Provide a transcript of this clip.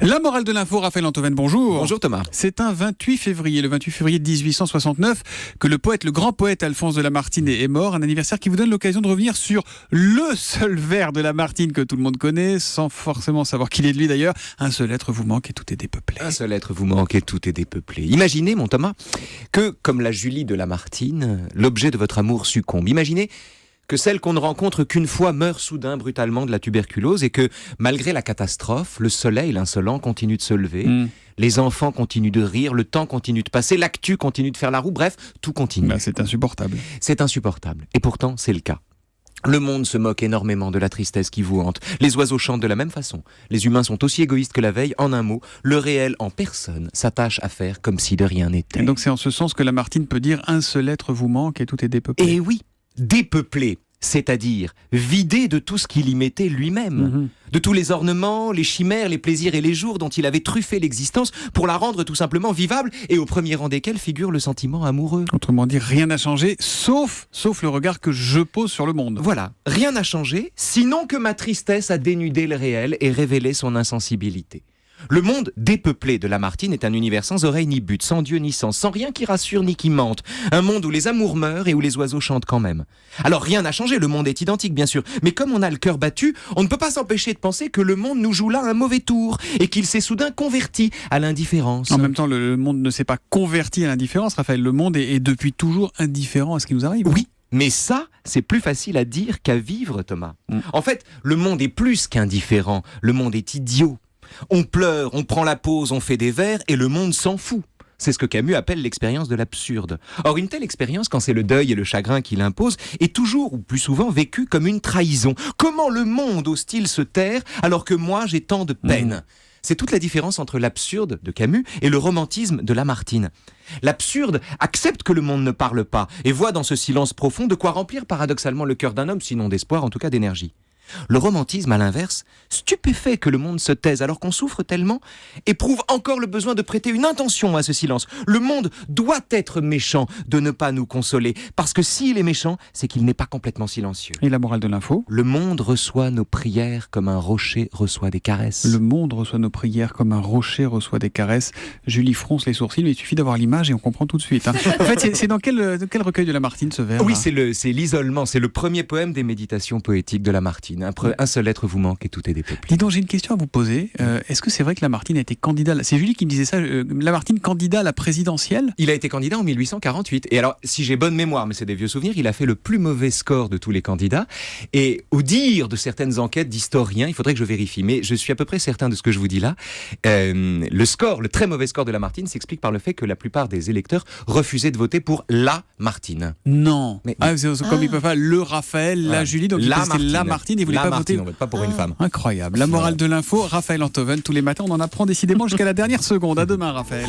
La morale de l'info, Raphaël Antoven, bonjour. Bonjour Thomas. C'est un 28 février, le 28 février 1869, que le grand poète Alphonse de Lamartine est mort. Un anniversaire qui vous donne l'occasion de revenir sur le seul vers de Lamartine que tout le monde connaît, sans forcément savoir qu'il est de lui d'ailleurs. Un seul être vous manque et tout est dépeuplé. Un seul être vous manque et tout est dépeuplé. Imaginez, mon Thomas, que, comme la Julie de Lamartine, l'objet de votre amour succombe. Imaginez que celle qu'on ne rencontre qu'une fois meurt soudain brutalement de la tuberculose et que, malgré la catastrophe, le soleil, l'insolent, continue de se lever, les enfants continuent de rire, le temps continue de passer, l'actu continue de faire la roue, bref, tout continue. C'est insupportable. C'est insupportable. Et pourtant, c'est le cas. Le monde se moque énormément de la tristesse qui vous hante. Les oiseaux chantent de la même façon. Les humains sont aussi égoïstes que la veille. En un mot, le réel en personne s'attache à faire comme si de rien n'était. Et donc c'est en ce sens que Lamartine peut dire « un seul être vous manque et tout est dépeuplé ». Et oui, dépeuplé, c'est-à-dire vidé de tout ce qu'il y mettait lui-même, de tous les ornements, les chimères, les plaisirs et les jours dont il avait truffé l'existence pour la rendre tout simplement vivable, et au premier rang desquels figure le sentiment amoureux. Autrement dit, rien n'a changé, sauf le regard que je pose sur le monde. Voilà, rien n'a changé, sinon que ma tristesse a dénudé le réel et révélé son insensibilité. Le monde dépeuplé de Lamartine est un univers sans oreille ni but, sans Dieu ni sens, sans rien qui rassure ni qui mente. Un monde où les amours meurent et où les oiseaux chantent quand même. Alors rien n'a changé, le monde est identique bien sûr, mais comme on a le cœur battu, on ne peut pas s'empêcher de penser que le monde nous joue là un mauvais tour et qu'il s'est soudain converti à l'indifférence. En même temps, le monde ne s'est pas converti à l'indifférence, Raphaël. Le monde est depuis toujours indifférent à ce qui nous arrive. Oui. Mais ça, c'est plus facile à dire qu'à vivre, Thomas. En fait, le monde est plus qu'indifférent, le monde est idiot. On pleure, on prend la pause, on fait des vers et le monde s'en fout. C'est ce que Camus appelle l'expérience de l'absurde. Or, une telle expérience, quand c'est le deuil et le chagrin qui l'imposent, est toujours, ou plus souvent, vécue comme une trahison. Comment le monde ose-t-il se taire alors que moi, j'ai tant de peine ? C'est toute la différence entre l'absurde de Camus et le romantisme de Lamartine. L'absurde accepte que le monde ne parle pas et voit dans ce silence profond de quoi remplir paradoxalement le cœur d'un homme, sinon d'espoir, en tout cas d'énergie. Le romantisme, à l'inverse, stupéfait que le monde se taise alors qu'on souffre tellement, éprouve encore le besoin de prêter une intention à ce silence. Le monde doit être méchant de ne pas nous consoler, parce que s'il est méchant, c'est qu'il n'est pas complètement silencieux. Et la morale de l'info ? Le monde reçoit nos prières comme un rocher reçoit des caresses. Le monde reçoit nos prières comme un rocher reçoit des caresses. Julie fronce les sourcils, mais il suffit d'avoir l'image et on comprend tout de suite. En fait, c'est dans quel recueil de Lamartine ce vers ? Oui, c'est l'isolement, c'est le premier poème des méditations poétiques de Lamartine. Un seul être vous manque et tout est dépeuplé. Dis donc, j'ai une question à vous poser. Est-ce que c'est vrai que Lamartine a été candidat... C'est Julie qui me disait ça. Lamartine candidat à la présidentielle ? Il a été candidat en 1848. Et alors, si j'ai bonne mémoire, mais c'est des vieux souvenirs, il a fait le plus mauvais score de tous les candidats. Et au dire de certaines enquêtes d'historiens, il faudrait que je vérifie, mais je suis à peu près certain de ce que je vous dis là. Le très mauvais score de Lamartine s'explique par le fait que la plupart des électeurs refusaient de voter pour Lamartine. Non. Comme ils peuvent pas le Raphaël, la Julie, donc c'était Lamartine et ils voulaient pas voter. On vote pas pour une femme. Incroyable. La morale de l'info, Raphaël Antoven, tous les matins, on en apprend décidément jusqu'à la dernière seconde. À demain, Raphaël.